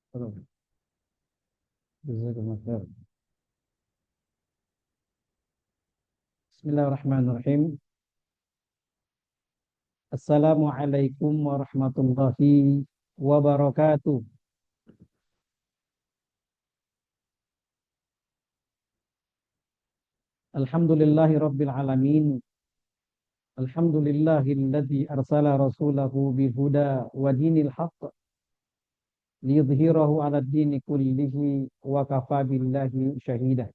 Jazakumullah. Bismillahirrahmanirrahim. Assalamualaikum warahmatullahi wabarakatuh. Alhamdulillahi rabbil alamin. Alhamdulillahilladzi arsala rasulahu bihuda wa dinil haqq liyudhhirahu 'ala ad-dini kullihi wa kafa billahi shahida.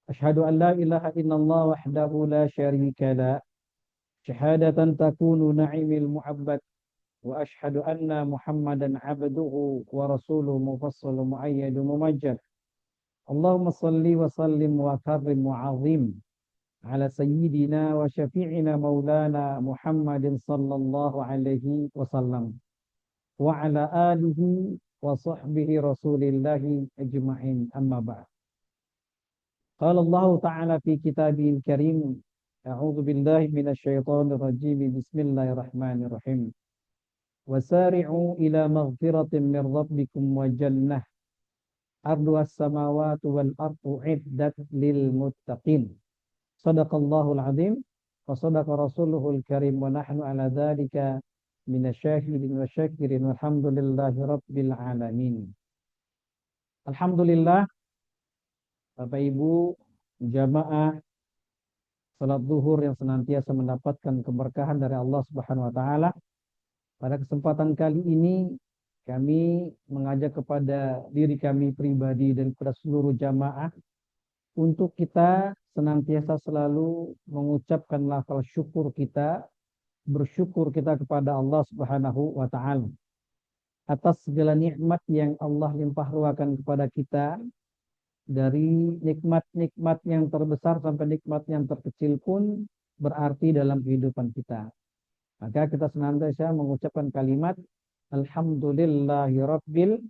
Asyhadu an la ilaha illallah wahdahu la syarika la syahadatan takunu na'imil mu'abbad wa asyhadu anna Muhammadan 'abduhu wa rasuluhu mufassalu muayyadu mumajjad. Allahumma salli wa sallim wa karrim wa 'azim ala sayyidina wa syafi'ina maulana Muhammadin sallallahu alaihi wasallam wa ala alihi wa sahbihi rasulillahi ajma'in, amma ba'd. Qala Allah ta'ala fi kitabihil karim, a'udzu billahi minasyaitonir rajim, bismillahirrahmanirrahim. Wasari'u ila maghfiratin min rabbikum wa jannah arduha as-samawati wal ardu 'iddat lil muttaqin. Sadaqallahul azim wa sadaqa rasuluhul karim wa nahnu ala dzalika minasyahidin wa syakirin walhamdulillahi rabbil alamin. Alhamdulillah, Bapak Ibu jamaah salat zuhur yang senantiasa mendapatkan keberkahan dari Allah Subhanahu wa taala. Pada kesempatan kali ini kami mengajak kepada diri kami pribadi dan kepada seluruh jamaah untuk kita senantiasa selalu mengucapkan lafal syukur kita, bersyukur kita kepada Allah Subhanahu wa taala atas segala nikmat yang Allah limpah ruahkan kepada kita, dari nikmat-nikmat yang terbesar sampai nikmat yang terkecil pun berarti dalam kehidupan kita. Maka kita senantiasa mengucapkan kalimat Alhamdulillahi Rabbil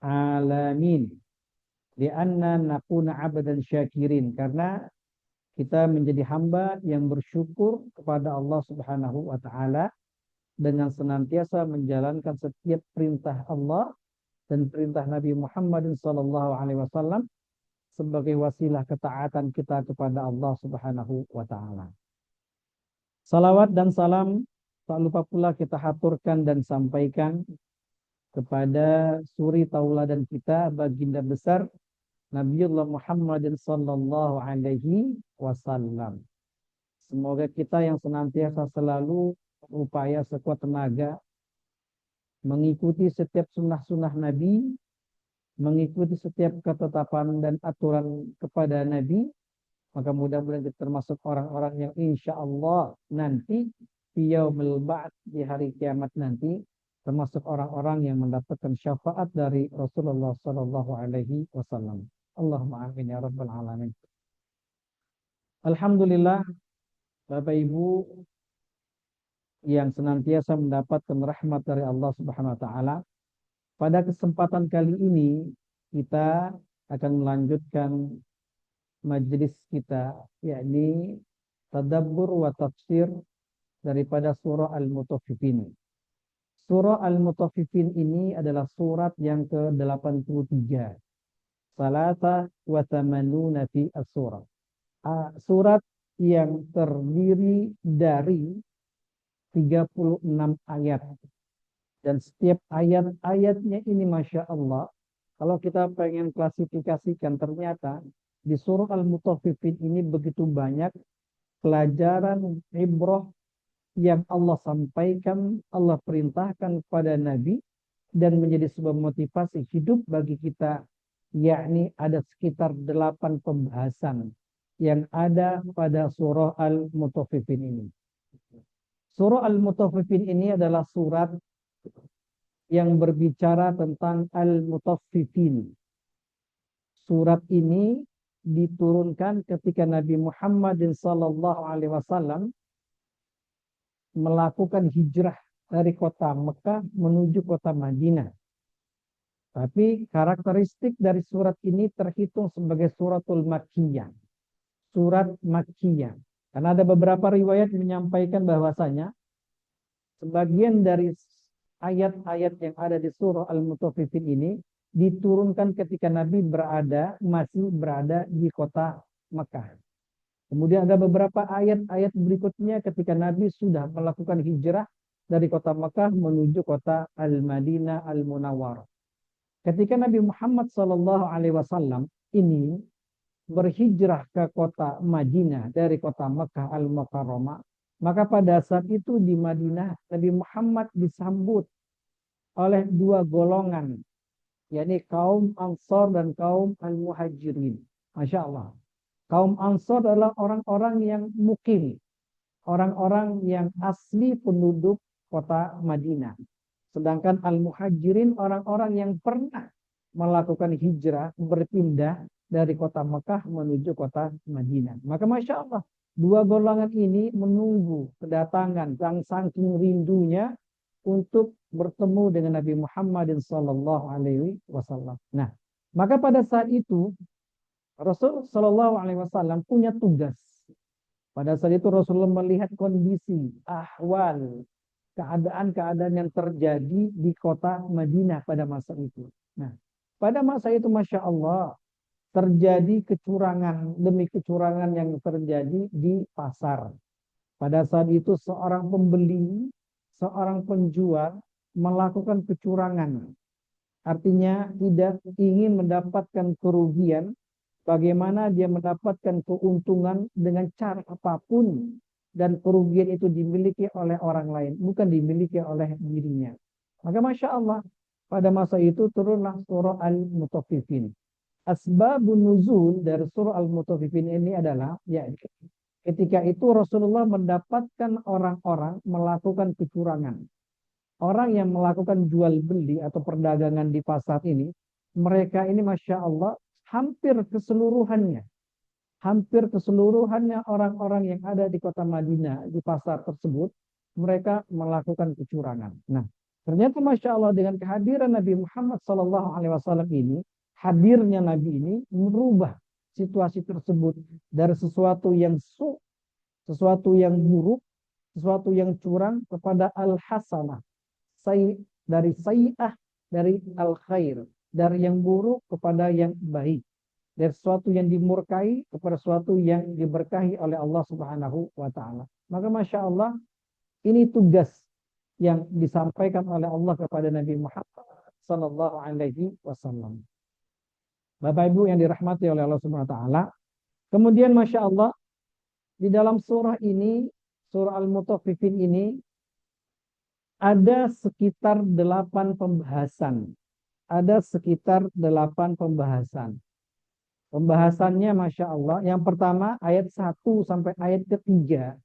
Alamin, lianna nakuna abdan syakirin, karena kita menjadi hamba yang bersyukur kepada Allah Subhanahu wa taala dengan senantiasa menjalankan setiap perintah Allah dan perintah Nabi Muhammad sallallahu alaihi wasallam sebagai wasilah ketaatan kita kepada Allah Subhanahu wa taala. Salawat dan salam tak lupa pula kita haturkan dan sampaikan kepada suri tauladan kita, baginda besar Nabiullah Muhammadin sallallahu alaihi wasallam. Semoga kita yang senantiasa selalu berupaya sekuat tenaga mengikuti setiap sunnah-sunnah Nabi, mengikuti setiap ketetapan dan aturan kepada Nabi, maka mudah-mudahan kita termasuk orang-orang yang insya Allah nanti di yaumil ba'ts, di hari kiamat nanti, termasuk orang-orang yang mendapatkan syafaat dari Rasulullah sallallahu alaihi wasallam. Allahumma amin ya rabbal alamin. Alhamdulillah, Bapak Ibu yang senantiasa mendapatkan rahmat dari Allah Subhanahu wa taala. Pada kesempatan kali ini kita akan melanjutkan majelis kita, yakni tadabbur wa tafsir daripada surah Al-Mutaffifin. Surah Al-Mutaffifin ini adalah surat yang ke-83. Salata wa tamanuna fi as-surah. Surat yang terdiri dari 36 ayat. Dan setiap ayat-ayatnya ini Masya Allah, kalau kita pengen klasifikasikan, ternyata di surah Al-Mutaffifin ini begitu banyak pelajaran ibrah yang Allah sampaikan, Allah perintahkan kepada Nabi dan menjadi sebuah motivasi hidup bagi kita, yakni ada sekitar 8 pembahasan yang ada pada surah Al-Mutaffifin ini. Surah Al-Mutaffifin ini adalah surat yang berbicara tentang Al-Mutaffifin. Surat ini diturunkan ketika Nabi Muhammad sallallahu alaihi wasallam melakukan hijrah dari kota Mekah menuju kota Madinah. Tapi karakteristik dari surat ini terhitung sebagai suratul Makkiyah. Surat Makkiyah. Karena ada beberapa riwayat menyampaikan bahwasanya sebagian dari ayat-ayat yang ada di surah Al-Mutaffifin ini diturunkan ketika Nabi masih berada di kota Mekah. Kemudian ada beberapa ayat-ayat berikutnya ketika Nabi sudah melakukan hijrah dari kota Mekah menuju kota Al-Madinah Al-Munawwarah. Ketika Nabi Muhammad SAW ini berhijrah ke kota Madinah dari kota Mekah Al-Mukarramah, maka pada saat itu di Madinah Nabi Muhammad disambut oleh dua golongan, yakni kaum Ansor dan kaum Al-Muhajirin. Masya Allah. Kaum Ansor adalah orang-orang yang mukim, orang-orang yang asli penduduk kota Madinah. Sedangkan Al-Muhajirin orang-orang yang pernah melakukan hijrah, berpindah dari kota Mekah menuju kota Madinah. Maka Masya Allah, dua golongan ini menunggu kedatangan yang saking rindunya untuk bertemu dengan Nabi Muhammad SAW. Nah, maka pada saat itu Rasul SAW punya tugas. Pada saat itu Rasulullah melihat kondisi, ahwal, keadaan-keadaan yang terjadi di kota Madinah pada masa itu. Nah, pada masa itu Masya Allah terjadi kecurangan demi kecurangan yang terjadi di pasar. Pada saat itu seorang pembeli, seorang penjual melakukan kecurangan. Artinya tidak ingin mendapatkan kerugian, bagaimana dia mendapatkan keuntungan dengan cara apapun dan kerugian itu dimiliki oleh orang lain, bukan dimiliki oleh dirinya. Maka Masya Allah, pada masa itu turunlah surah Al-Mutaffifin. Asbabun nuzul dari surah Al-Mutaffifin ini adalah, ya, ketika itu Rasulullah mendapatkan orang-orang melakukan kecurangan. Orang yang melakukan jual beli atau perdagangan di pasar ini, mereka ini Masya Allah hampir keseluruhannya orang-orang yang ada di kota Madinah, di pasar tersebut, mereka melakukan kecurangan. Nah, ternyata Masya Allah dengan kehadiran Nabi Muhammad SAW ini, hadirnya Nabi ini merubah situasi tersebut dari sesuatu yang sesuatu yang buruk, sesuatu yang curang kepada al-hasanah. Dari sayi'ah, dari al-khair, dari yang buruk kepada yang baik, dari sesuatu yang dimurkai kepada sesuatu yang diberkahi oleh Allah Subhanahu wa taala. Maka Masya Allah, ini tugas yang disampaikan oleh Allah kepada Nabi Muhammad sallallahu alaihi wasallam. Bapak Ibu yang dirahmati oleh Allah Subhanahu wa taala, kemudian Masya Allah di dalam surah ini, surah Al-Mutaffifin ini ada sekitar 8 pembahasan. Ada sekitar 8 pembahasan. Pembahasannya Masya Allah. Yang pertama ayat 1 sampai ayat ketiga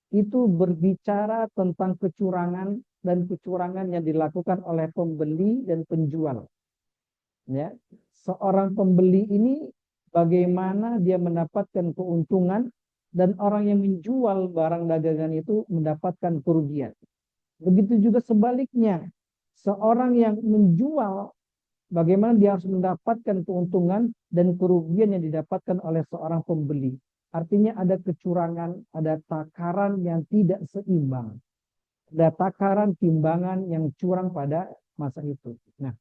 itu berbicara tentang kecurangan dan kecurangan yang dilakukan oleh pembeli dan penjual. Ya. Seorang pembeli ini bagaimana dia mendapatkan keuntungan dan orang yang menjual barang dagangan itu mendapatkan kerugian. Begitu juga sebaliknya, seorang yang menjual, bagaimana dia harus mendapatkan keuntungan dan kerugian yang didapatkan oleh seorang pembeli. Artinya ada kecurangan, ada takaran yang tidak seimbang. Ada takaran timbangan yang curang pada masa itu. Nah,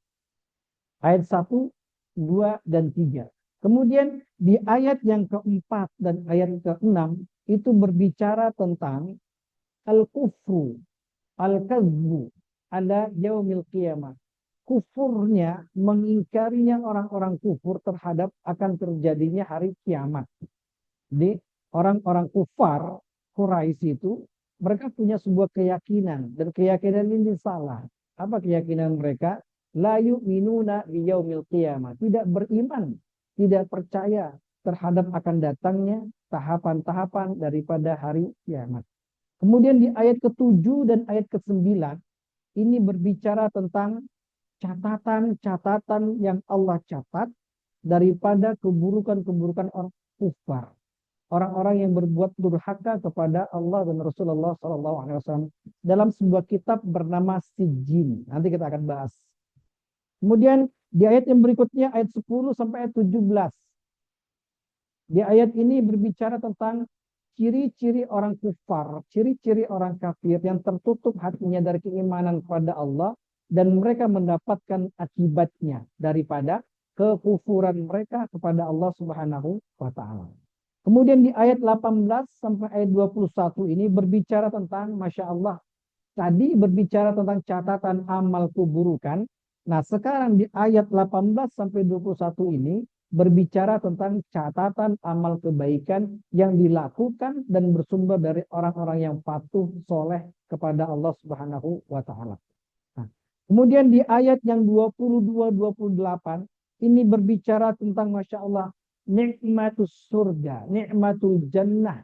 ayat 1, 2, dan 3. Kemudian di ayat yang keempat dan ayat ke-6 itu berbicara tentang al-kufru, al-kazbu ala yaumil qiyamah. Kufurnya, mengingkarinya orang-orang kufur terhadap akan terjadinya hari kiamat. Jadi orang-orang kufar Quraisy itu mereka punya sebuah keyakinan dan keyakinan ini salah. Apa keyakinan mereka? La yu'minuna bi yaumil qiyamah. Tidak beriman, tidak percaya terhadap akan datangnya tahapan-tahapan daripada hari kiamat. Kemudian di ayat ke-7 dan ayat ke-9 ini berbicara tentang catatan-catatan yang Allah catat daripada keburukan-keburukan orang kufar. Orang-orang yang berbuat durhaka kepada Allah dan Rasulullah SAW dalam sebuah kitab bernama Sijin. Nanti kita akan bahas. Kemudian di ayat yang berikutnya ayat 10 sampai ayat 17. Di ayat ini berbicara tentang ciri-ciri orang kufar, ciri-ciri orang kafir yang tertutup hatinya dari keimanan kepada Allah dan mereka mendapatkan akibatnya daripada kekufuran mereka kepada Allah Subhanahu wa taala. Kemudian di ayat 18 sampai ayat 21 ini berbicara tentang Masya Allah. Tadi berbicara tentang catatan amal keburukan. Nah, sekarang di ayat 18 sampai 21 ini berbicara tentang catatan amal kebaikan yang dilakukan dan bersumber dari orang-orang yang patuh soleh kepada Allah Subhanahu wa taala. Nah, kemudian di ayat yang 22-28 ini berbicara tentang Masya Allah nikmatus surga, nikmatul jannah,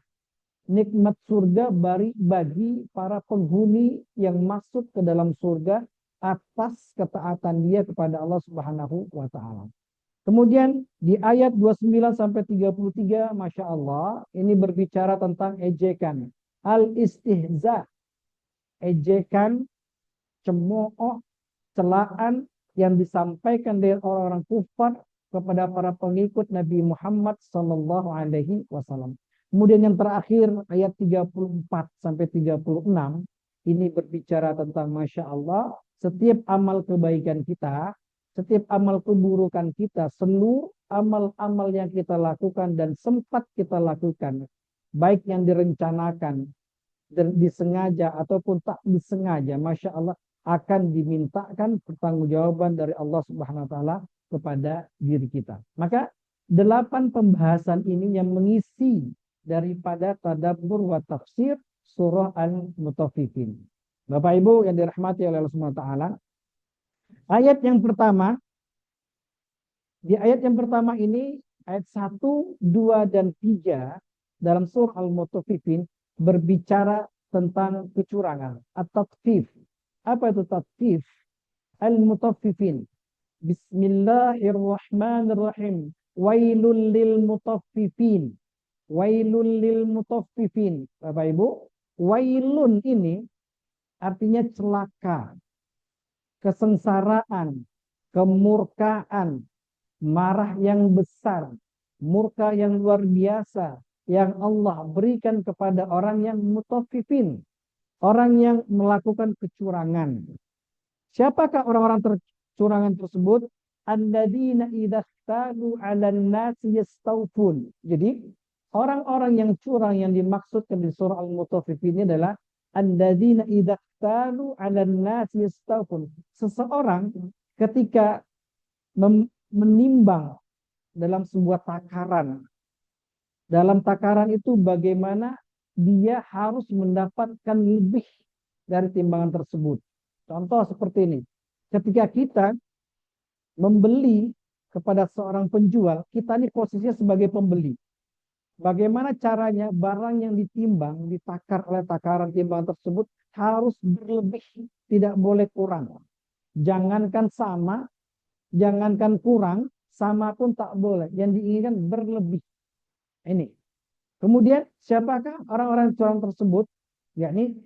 nikmat surga bagi para penghuni yang masuk ke dalam surga atas ketaatan dia kepada Allah Subhanahu wa taala. Kemudian di ayat 29 sampai 33 Masya Allah ini berbicara tentang ejekan. Al-istihza, ejekan, cemooh, celaan yang disampaikan dari orang-orang kufar kepada para pengikut Nabi Muhammad sallallahu alaihi wasallam. Kemudian yang terakhir ayat 34 sampai 36 ini berbicara tentang Masya Allah setiap amal kebaikan kita, setiap amal keburukan kita, seluruh amal-amal yang kita lakukan dan sempat kita lakukan, baik yang direncanakan, disengaja ataupun tak disengaja, Masya Allah akan dimintakan pertanggungjawaban dari Allah Subhanahu wa taala kepada diri kita. Maka 8 pembahasan ini yang mengisi daripada tadabbur wa tafsir surah Al-Mutaffifin. Bapak Ibu yang dirahmati oleh Allah Subhanahu wa taala, ayat yang pertama, di ayat yang pertama ini ayat 1, 2 dan 3 dalam surah Al-Mutaffifin berbicara tentang kecurangan, at-tatfif. Apa itu tatfif? Al-Mutaffifin. Bismillahirrahmanirrahim. Wailul lil mutaffifin. Wailul lil mutaffifin. Bapak Ibu, wailun ini artinya celaka, kesengsaraan, kemurkaan, marah yang besar, murka yang luar biasa yang Allah berikan kepada orang yang mutaffifin, orang yang melakukan kecurangan. Siapakah orang-orang kecurangan tersebut? Alladzina idza ikhtalu 'alan nasi yastawfun. Jadi orang-orang yang curang yang dimaksudkan di surah Al-Mutaffifin ini adalah alladzina idza ikhtalu 'alan nasi yastawfun. Seseorang ketika menimbang dalam sebuah takaran. Dalam takaran itu bagaimana dia harus mendapatkan lebih dari timbangan tersebut. Contoh seperti ini. Ketika kita membeli kepada seorang penjual, kita ini posisinya sebagai pembeli. Bagaimana caranya barang yang ditimbang, ditakar oleh takaran timbangan tersebut harus berlebih, tidak boleh kurang. Jangankan sama, jangankan kurang, sama pun tak boleh. Yang diinginkan berlebih. Ini. Kemudian siapakah orang-orang curang tersebut? Yakni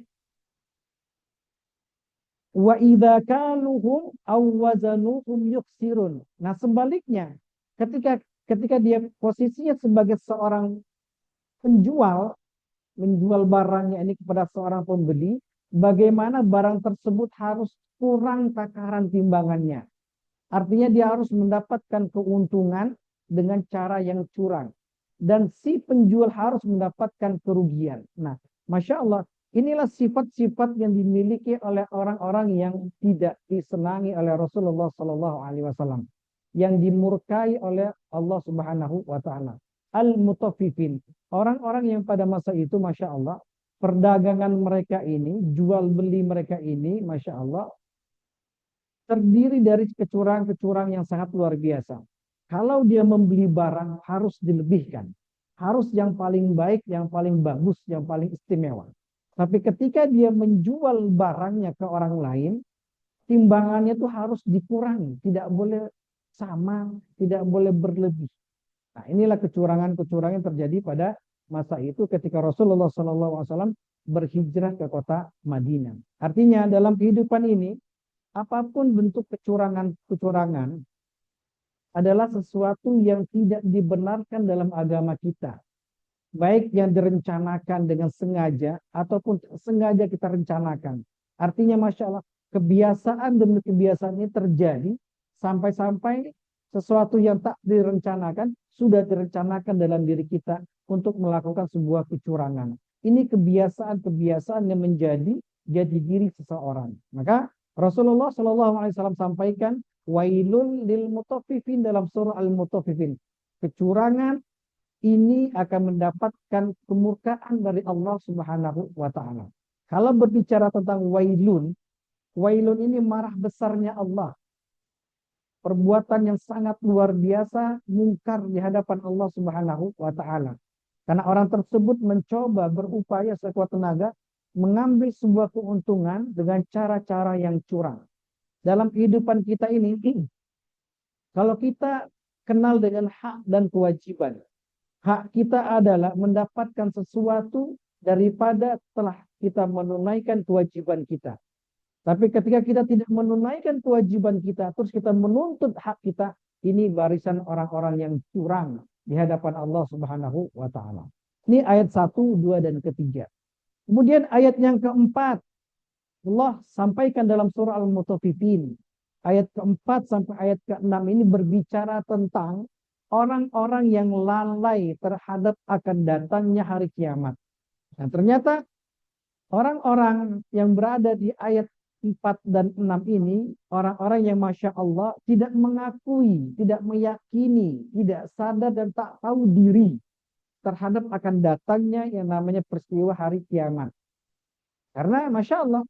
wa idza kaluhum aw wazanuhum yuksirun. Nah, sebaliknya, ketika dia posisinya sebagai seorang penjual, menjual barangnya ini kepada seorang pembeli, bagaimana barang tersebut harus kurang takaran timbangannya. Artinya dia harus mendapatkan keuntungan dengan cara yang curang. Dan si penjual harus mendapatkan kerugian. Nah, Masya Allah, inilah sifat-sifat yang dimiliki oleh orang-orang yang tidak disenangi oleh Rasulullah SAW. Yang dimurkai oleh Allah Subhanahu wa Ta'ala. Al-Mutaffifin. Orang-orang yang pada masa itu, Masya Allah, perdagangan mereka ini, jual beli mereka ini, Masya Allah, terdiri dari kecurangan-kecurangan yang sangat luar biasa. Kalau dia membeli barang harus dilebihkan. Harus yang paling baik, yang paling bagus, yang paling istimewa. Tapi ketika dia menjual barangnya ke orang lain, timbangannya itu harus dikurangi. Tidak boleh sama, tidak boleh berlebih. Nah, inilah kecurangan-kecurangan yang terjadi pada masa itu ketika Rasulullah SAW berhijrah ke kota Madinah. Artinya dalam kehidupan ini, apapun bentuk kecurangan-kecurangan, adalah sesuatu yang tidak dibenarkan dalam agama kita. Baik yang direncanakan dengan sengaja ataupun sengaja kita rencanakan. Artinya Masya Allah, kebiasaan demi kebiasaan ini terjadi sampai-sampai sesuatu yang tak direncanakan sudah direncanakan dalam diri kita untuk melakukan sebuah kecurangan. Ini kebiasaan-kebiasaan yang menjadi jadi diri seseorang. Maka Rasulullah Shallallahu Alaihi Wasallam sampaikan, wailun lil mutaffifin dalam surah Al-Mutaffifin. Kecurangan ini akan mendapatkan kemurkaan dari Allah Subhanahu wa taala. Kalau berbicara tentang wailun, wailun ini marah besarnya Allah. Perbuatan yang sangat luar biasa, mungkar di hadapan Allah Subhanahu wa taala. Karena orang tersebut mencoba berupaya sekuat tenaga mengambil sebuah keuntungan dengan cara-cara yang curang. Dalam kehidupan kita ini, kalau kita kenal dengan hak dan kewajiban, hak kita adalah mendapatkan sesuatu daripada telah kita menunaikan kewajiban kita. Tapi ketika kita tidak menunaikan kewajiban kita, terus kita menuntut hak kita, ini barisan orang-orang yang curang di hadapan Allah Subhanahu wa taala. Ini ayat 1, 2 dan ketiga. Kemudian ayat yang keempat, Allah sampaikan dalam surah Al-Mutaffifin. Ayat keempat sampai ayat keenam ini berbicara tentang orang-orang yang lalai terhadap akan datangnya hari kiamat. Dan ternyata orang-orang yang berada di ayat 4 dan 6 ini, orang-orang yang Masya Allah tidak mengakui, tidak meyakini, tidak sadar dan tak tahu diri terhadap akan datangnya yang namanya peristiwa hari kiamat. Karena Masya Allah,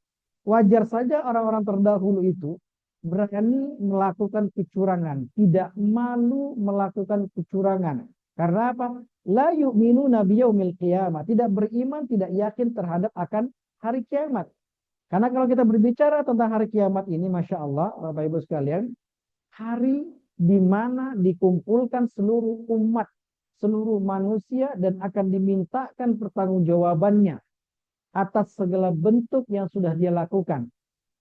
wajar saja orang-orang terdahulu itu berani melakukan kecurangan, tidak malu melakukan kecurangan. Karena apa? La yu'minuna biyaumil qiyamah, tidak beriman, tidak yakin terhadap akan hari kiamat. Karena kalau kita berbicara tentang hari kiamat ini, Masya Allah, Bapak Ibu sekalian, hari di mana dikumpulkan seluruh umat, seluruh manusia dan akan dimintakan pertanggungjawabannya atas segala bentuk yang sudah dia lakukan.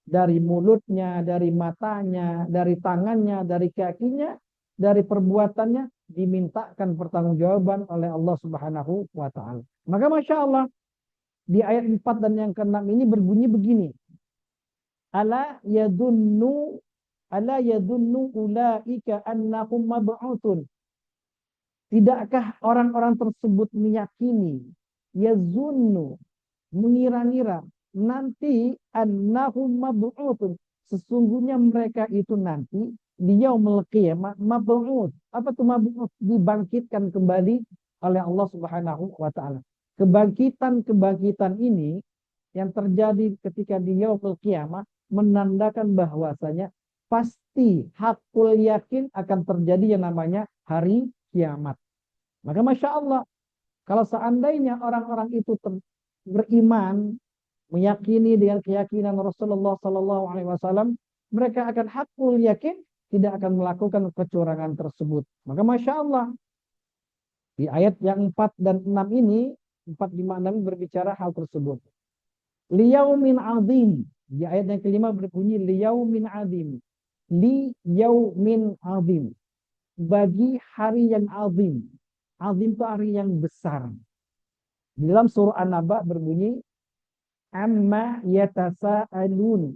Dari mulutnya, dari matanya, dari tangannya, dari kakinya, dari perbuatannya, dimintakan pertanggungjawaban oleh Allah Subhanahu wa taala. Maka Masya Allah, di ayat 4 dan yang ke-6 ini berbunyi begini. Ala yadunnu ulaika annahum mab'utsun. Tidakkah orang-orang tersebut meyakini, yazunnu, mengira-ngira, nanti annahum mab'utsun, sesungguhnya mereka itu nanti di yaumul qiyamah mab'ut. Apa itu mab'ut? Dibangkitkan kembali oleh Allah Subhanahu wa taala. Kebangkitan ini yang terjadi ketika di yaumul qiyamah menandakan bahwasanya pasti hakul yakin akan terjadi yang namanya hari kiamat. Maka Masya Allah, kalau seandainya orang-orang itu beriman, meyakini dengan keyakinan Rasulullah Sallallahu Alaihi Wasallam, mereka akan hakul yakin tidak akan melakukan kecurangan tersebut. Maka Masya Allah, di ayat yang 4 dan 6 ini, 4, 5, 6 berbicara hal tersebut. Liyaumin azim. Di ayat yang kelima berbunyi liyaumin azim. Liyaumin azim. Bagi hari yang azim. Azim itu hari yang besar. Di dalam surah An-Naba berbunyi amma yatasaalun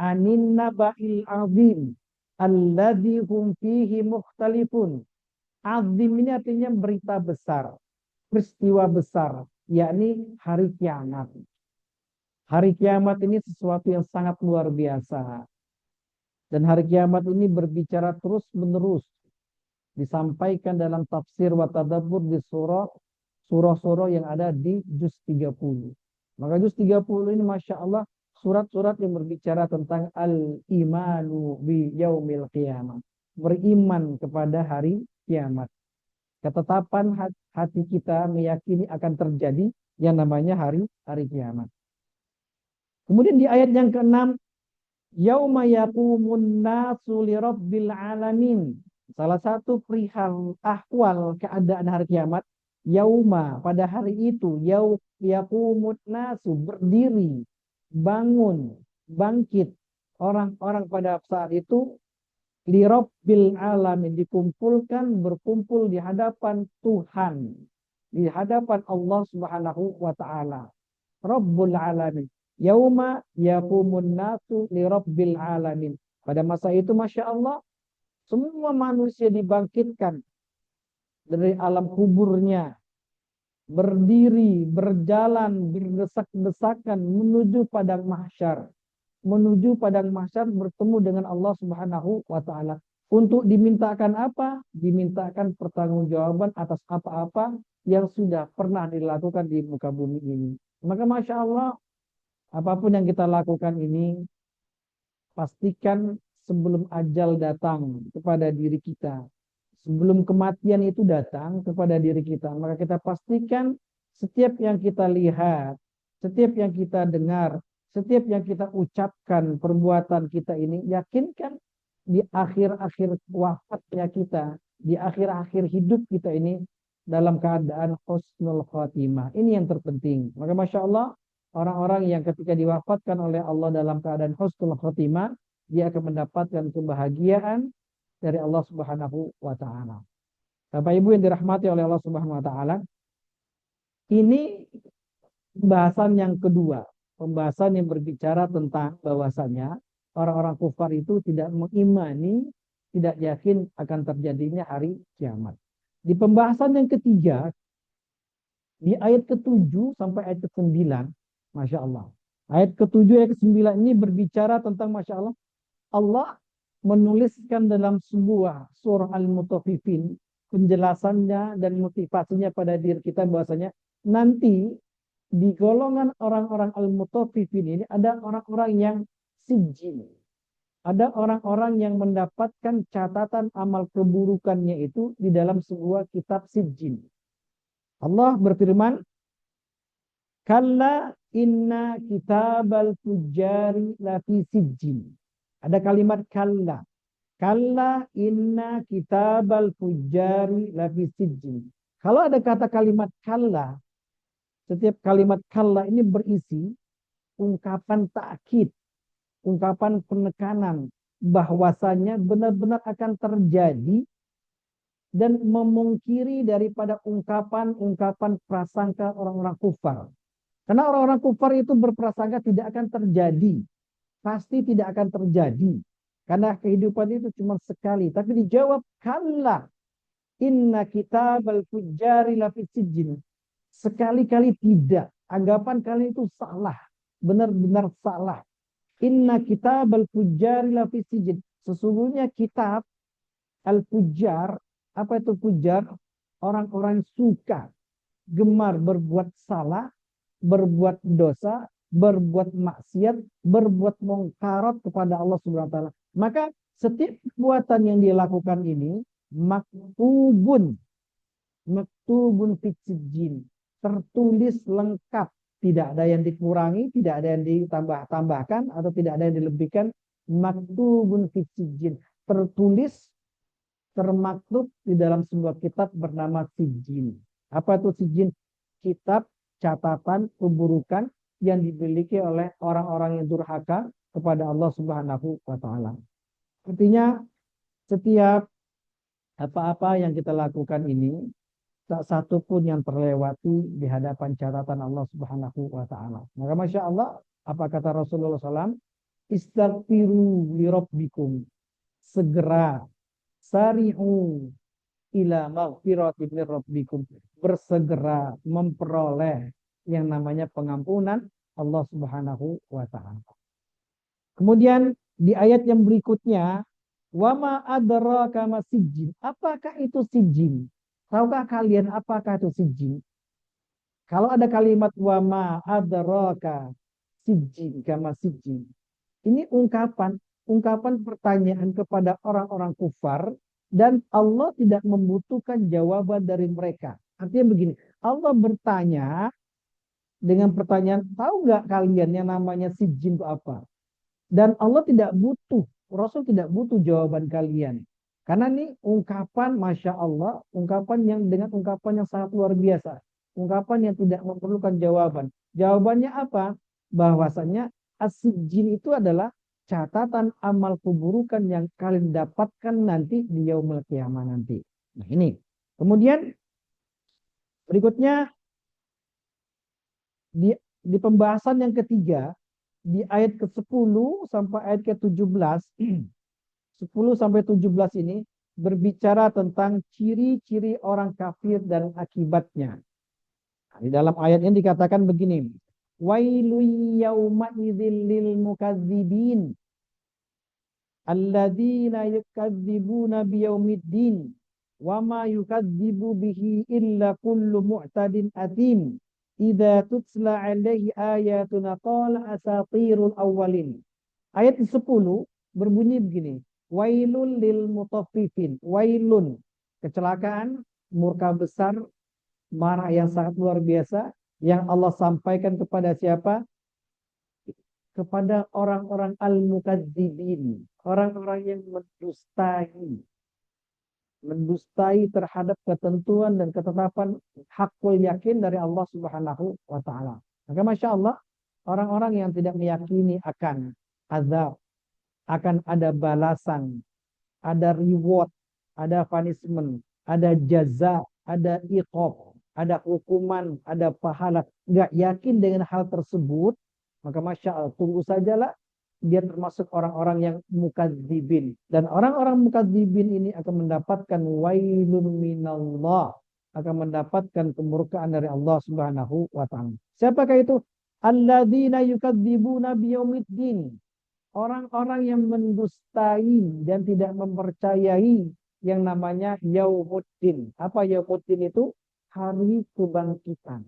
anin naba'il azim alladzi hum fihi mukhtalifun. Azim ini artinya berita besar, peristiwa besar, yakni hari kiamat. Hari kiamat ini sesuatu yang sangat luar biasa. Dan hari kiamat ini berbicara terus-menerus. Disampaikan dalam tafsir wa tadabbur di surah-surah yang ada di juz 30. Maka juz 30 ini Masya Allah surat-surat yang berbicara tentang al-imanu bi yaumil qiyamah. Beriman kepada hari kiamat. Ketetapan hati kita meyakini akan terjadi yang namanya hari kiamat. Kemudian di ayat yang ke-6, yauma yaqumun nasu lirabbil alamin. Salah satu perihal ahwal keadaan hari kiamat, yauma, pada hari itu, yaqumun nasu, berdiri, bangun, bangkit orang-orang pada saat itu lirabbil alamin, berkumpul di hadapan Tuhan, di hadapan Allah Subhanahu wa taala. Rabbul alamin, Yauma yaqumun nasu li rabbil alamin. Pada masa itu Masya Allah, semua manusia dibangkitkan dari alam kuburnya, berdiri, berjalan, berdesak-desakan menuju padang mahsyar. Menuju padang mahsyar bertemu dengan Allah Subhanahu wa taala. Untuk dimintakan apa? Dimintakan pertanggungjawaban atas apa-apa yang sudah pernah dilakukan di muka bumi ini. Maka Masya Allah, apapun yang kita lakukan ini, pastikan sebelum ajal datang kepada diri kita, sebelum kematian itu datang kepada diri kita, maka kita pastikan setiap yang kita lihat, setiap yang kita dengar, setiap yang kita ucapkan, perbuatan kita ini, yakinkan di akhir-akhir wafatnya kita, di akhir-akhir hidup kita ini dalam keadaan husnul khatimah. Ini yang terpenting. Maka Masya Allah, orang-orang yang ketika diwafatkan oleh Allah dalam keadaan husnul khatimah, dia akan mendapatkan kebahagiaan dari Allah Subhanahu wa taala. Bapak Ibu yang dirahmati oleh Allah Subhanahu wa taala, ini pembahasan yang kedua, pembahasan yang berbicara tentang bahwasanya orang-orang kufar itu tidak mengimani, tidak yakin akan terjadinya hari kiamat. Di pembahasan yang ketiga, di ayat ke-7 sampai ayat ke-9, Masya Allah. Ayat ke-7, ayat ke-9 ini berbicara tentang Masya Allah, Allah menuliskan dalam sebuah surah Al-Mutaffifin penjelasannya dan motivasinya pada diri kita bahwasanya nanti di golongan orang-orang Al-Mutaffifin ini ada orang-orang yang sijjin. Ada orang-orang yang mendapatkan catatan amal keburukannya itu di dalam sebuah kitab sijjin. Allah berfirman, "Kalla inna kitabal fujjari lafi sijjin." Ada kalimat kalla. Kalla inna kitabal fujjari lafi sijjin. Kalau ada kata kalimat kalla, setiap kalimat kalla ini berisi ungkapan takkid, ungkapan penekanan bahwasanya benar-benar akan terjadi dan memungkiri daripada ungkapan-ungkapan prasangka orang-orang kufar. Karena orang-orang kufar itu berprasangka tidak akan terjadi. Pasti tidak akan terjadi. Karena kehidupan itu cuma sekali. Tapi dijawab, kalla inna kitabal fujjari lafi sijjin. Sekali-kali tidak. Anggapan kalian itu salah. Benar-benar salah. Inna kitabal fujjari lafi sijjin. Sesungguhnya kitab al-fujjar, apa itu fujjar? Orang-orang suka, gemar berbuat salah, berbuat dosa, berbuat maksiat, berbuat mungkarat kepada Allah Subhanahu wa taala. Maka setiap perbuatan yang dia lakukan ini maktubun fit sijjin, tertulis lengkap, tidak ada yang dikurangi, tidak ada yang ditambah-tambahkan atau tidak ada yang dilebihkan. Maktubun fit sijjin, tertulis, termaktub di dalam sebuah kitab bernama sijjin. Apa itu sijjin? Kitab catatan keburukan yang dimiliki oleh orang-orang yang durhaka kepada Allah Subhanahu wa taala. Artinya setiap apa-apa yang kita lakukan ini tak satu pun yang terlewati di hadapan catatan Allah Subhanahu wa taala. Maka Masya Allah, apa kata Rasulullah SAW? Istaghfiru li rabbikum. Segera, sari'u ila maghfiratin min rabbikum. Bersegera memperoleh yang namanya pengampunan Allah Subhanahu wa taala. Kemudian di ayat yang berikutnya, wama adraka ma sijjin. Apakah itu sijjin? Tahukah kalian apakah itu sijjin? Kalau ada kalimat wama adraka sijjin kama sijjin. Ini ungkapan pertanyaan kepada orang-orang kufar dan Allah tidak membutuhkan jawaban dari mereka. Artinya begini, Allah bertanya dengan pertanyaan, tahu nggak kalian yang namanya sijjin itu apa? Dan Allah tidak butuh, Rasul tidak butuh jawaban kalian. Karena ini ungkapan, Masya Allah, ungkapan yang dengan ungkapan yang sangat luar biasa. Ungkapan yang tidak memerlukan jawaban. Jawabannya apa? Bahwasanya as-sijjin itu adalah catatan amal keburukan yang kalian dapatkan nanti di yaumul qiyamah nanti. Nah ini. Kemudian berikutnya di pembahasan yang ketiga, di ayat ke-10 sampai ayat ke-17, 10 sampai 17 ini berbicara tentang ciri-ciri orang kafir dan akibatnya. Nah, di dalam ayat ini dikatakan begini, wailun yauma idzil lil mukadzibin alladzina yukadzibuna biyaumiddin wa ma yukadzibu bihi illa kullu mu'tadin atim idza tutla alaihi ayatuna qala asatirul awwalin. Ayat 10 berbunyi begini, wailun lil mutaffifin, wailun, kecelakaan, murka besar, marah yang sangat luar biasa yang Allah sampaikan kepada siapa? Kepada orang-orang al-mukadzibin, orang-orang yang mendustai terhadap ketentuan dan ketetapan hakul yakin dari Allah Subhanahu wa taala. Maka Masya Allah, orang-orang yang tidak meyakini akan azab, akan ada balasan, ada reward, ada punishment, ada jaza, ada iqab, ada hukuman, ada pahala, nggak yakin dengan hal tersebut, maka Masya Allah, tunggu sajalah dia termasuk orang-orang yang mukadzibin. Dan orang-orang mukadzibin ini akan mendapatkan wailun minallah, akan mendapatkan kemurkaan dari Allah Subhanahu wa taala. Siapakah itu? Alladzina yukadzibuna biyaumiddin. Orang-orang yang mendustai dan tidak mempercayai yang namanya yaumuddin. Apa yaumuddin itu? Hari kebangkitan,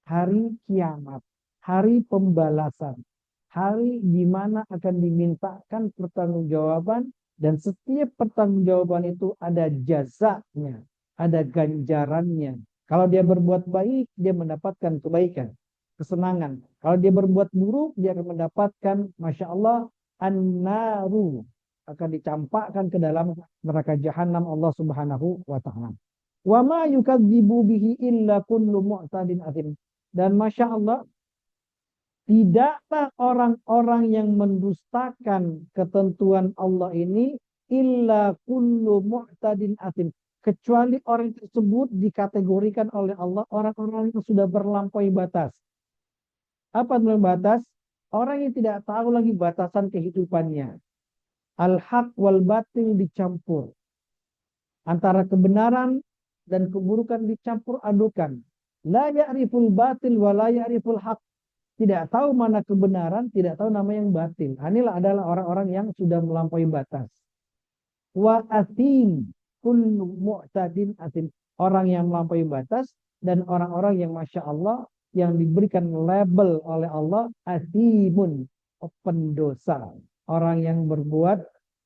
hari kiamat, hari pembalasan, hari di mana akan dimintakan pertanggungjawaban, dan setiap pertanggungjawaban itu ada jazanya, ada ganjarannya. Kalau dia berbuat baik, dia mendapatkan kebaikan, kesenangan. Kalau dia berbuat buruk, dia akan mendapatkan, Masya Allah, an-naru, akan dicampakkan ke dalam neraka jahanam Allah Subhanahu wa taala. Wa ma yukadzibu bihi illa kullu mu'tadin athim. Dan Masya Allah, tidaklah orang-orang yang mendustakan ketentuan Allah ini illa kullu mu'tadin athim, kecuali orang tersebut dikategorikan oleh Allah orang-orang yang sudah berlampaui batas. Apa itu batas? Orang yang tidak tahu lagi batasan kehidupannya. Al-haq wal batil dicampur. Antara kebenaran dan keburukan dicampur adukan. La ya'riful batil wa la ya'riful haq. Tidak tahu mana kebenaran, tidak tahu nama yang batil. Inilah adalah orang-orang yang sudah melampaui batas. Wa atim, kullu mu'tadin atim. Orang yang melampaui batas dan orang-orang yang Masya Allah yang diberikan label oleh Allah atimun, pendosa. Orang yang berbuat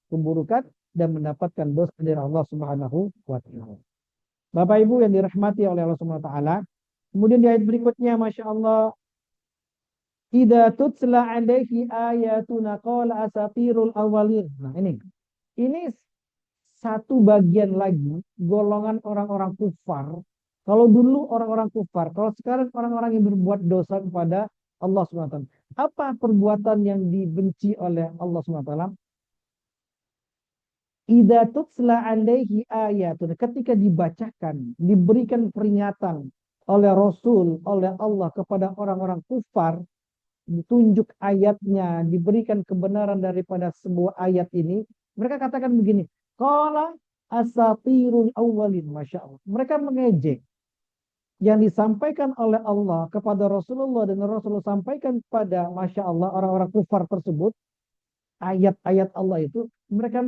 keburukan dan mendapatkan dosa dari Allah Subhanahu wa taala. Bapak Ibu yang dirahmati oleh Allah Subhanahu wa taala. Kemudian di ayat berikutnya Masya Allah, idza tutla alaihi ayatuna qala asatirul awwalin. Nah, ini satu bagian lagi golongan orang-orang kufar. Kalau dulu orang-orang kufar, kalau sekarang orang-orang yang berbuat dosa kepada Allah Subhanahu wa taala. Apa perbuatan yang dibenci oleh Allah Subhanahu wa taala? Idza tutla alaihi ayatun, ketika dibacakan, diberikan peringatan oleh Rasul, oleh Allah kepada orang-orang kufar, ditunjuk ayatnya, diberikan kebenaran daripada sebuah ayat ini, mereka katakan begini, qala asatirul awwalin, Masya Allah. Mereka mengejek yang disampaikan oleh Allah kepada Rasulullah dan Rasulullah sampaikan kepada, Masya Allah, orang-orang kufar tersebut, ayat-ayat Allah itu, mereka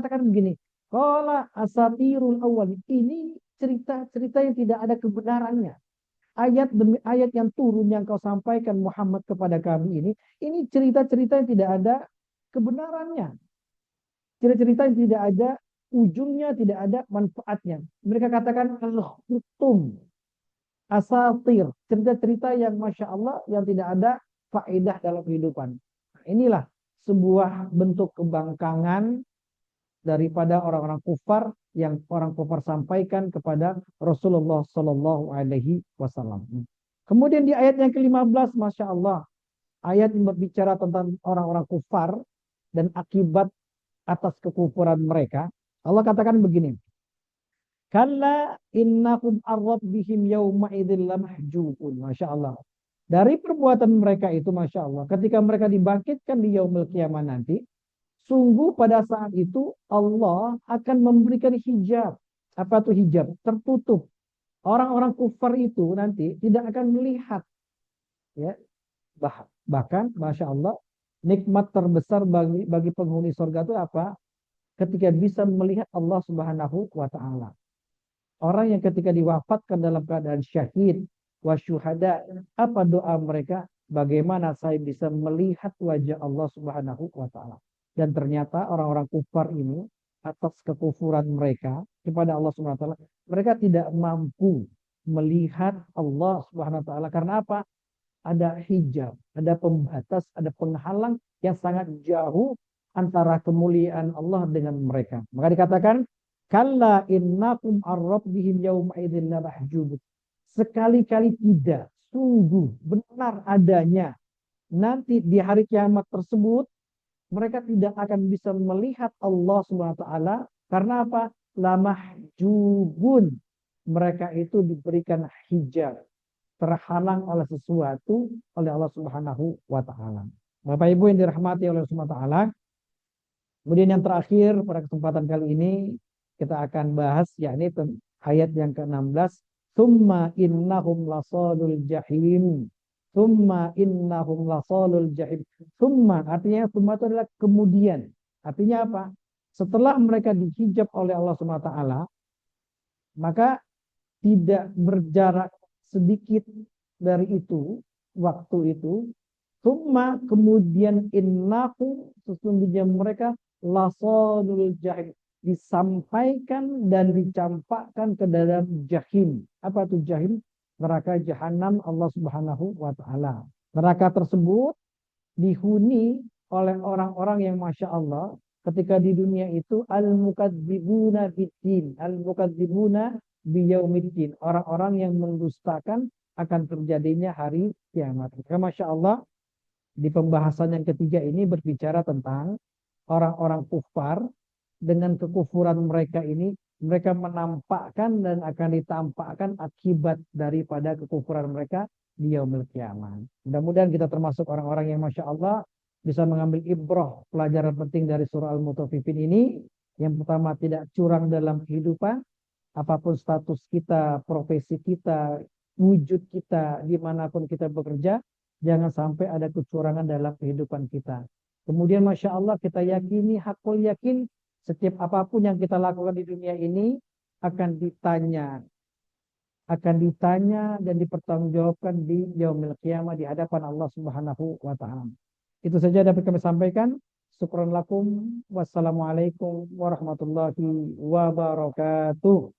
katakan begini, qala asatirul awwalin, ini cerita-cerita yang tidak ada kebenarannya. Ayat demi ayat yang turun yang kau sampaikan Muhammad kepada kami ini cerita-cerita yang tidak ada kebenarannya. Cerita-cerita yang tidak ada ujungnya, tidak ada manfaatnya. Mereka katakan al-hutum, asatir, cerita-cerita yang Masya Allah yang tidak ada faedah dalam kehidupan. Nah, inilah sebuah bentuk kebangkangan daripada orang-orang kufar yang orang kufar sampaikan kepada Rasulullah Sallallahu Alaihi Wasallam. Kemudian di ayat yang ke-15, Masya Allah, ayat yang berbicara tentang orang-orang kufar dan akibat atas kekufuran mereka. Allah katakan begini, kalla innahum ar-rabbihim yawma idzil lamahjubun. Masya Allah. Dari perbuatan mereka itu, Masya Allah, ketika mereka dibangkitkan di yaumul qiyamah nanti, sungguh pada saat itu Allah akan memberikan hijab. Apa tuh hijab? Tertutup. Orang-orang kufar itu nanti tidak akan melihat. Ya, bahkan, Masya Allah, nikmat terbesar bagi penghuni surga itu apa? Ketika bisa melihat Allah Subhanahu wa Ta'ala. Orang yang ketika diwafatkan dalam keadaan syahid, wasyuhada, apa doa mereka? Bagaimana saya bisa melihat wajah Allah Subhanahu wa Ta'ala? Dan ternyata orang-orang kufar ini atas kekufuran mereka kepada Allah Subhanahu wa Ta'ala, mereka tidak mampu melihat Allah Subhanahu wa Ta'ala. Karena apa? Ada hijab, ada pembatas, ada penghalang yang sangat jauh antara kemuliaan Allah dengan mereka. Maka dikatakan, kalla innakum ar-rabbihim yawma idzin lamahjubun. Sekali-kali tidak, sungguh benar adanya. Nanti di hari kiamat tersebut, mereka tidak akan bisa melihat Allah Subhanahu wa Ta'ala. Karena apa? Lamahjubun. Mereka itu diberikan hijab, terhalang oleh sesuatu oleh Allah Subhanahu wa Ta'ala. Bapak Ibu yang dirahmati oleh Allah Subhanahu wa Ta'ala. Kemudian yang terakhir pada kesempatan kali ini kita akan bahas yakni ayat yang ke-16, summa innahum lasalul jahim. Summa innahum lasalul jahim. Summa artinya summa itu adalah kemudian. Artinya apa? Setelah mereka dihijab oleh Allah Subhanahu wa Ta'ala, maka tidak berjarak sedikit dari itu, waktu itu, summa kemudian innahu sesungguhnya mereka lasadul jahim, disampaikan dan dicampakkan ke dalam jahim. Apa itu jahim? Neraka jahanam Allah Subhanahu wa Ta'ala. Neraka tersebut dihuni oleh orang-orang yang Masya Allah ketika di dunia itu al-mukadzibuna biddin, al-mukadzibuna biyaumiddin, orang-orang yang mendustakan akan terjadinya hari kiamat. Maka Masya Allah, di pembahasan yang ketiga ini berbicara tentang orang-orang kufar. Dengan kekufuran mereka ini, mereka menampakkan dan akan ditampakkan akibat daripada kekufuran mereka di yaumil kiamat. Mudah-mudahan kita termasuk orang-orang yang Masya Allah bisa mengambil ibrah, pelajaran penting dari surah Al-Mutaffifin ini. Yang pertama, tidak curang dalam kehidupan. Apapun status kita, profesi kita, wujud kita, dimanapun kita bekerja, jangan sampai ada kecurangan dalam kehidupan kita. Kemudian Masya Allah kita yakini, hakul yakin, setiap apapun yang kita lakukan di dunia ini akan ditanya dan dipertanggungjawabkan di yaumil qiyamah di hadapan Allah Subhanahu wa Ta'ala. Itu saja dapat kami sampaikan. Syukran lakum. Wassalamualaikum warahmatullahi wabarakatuh.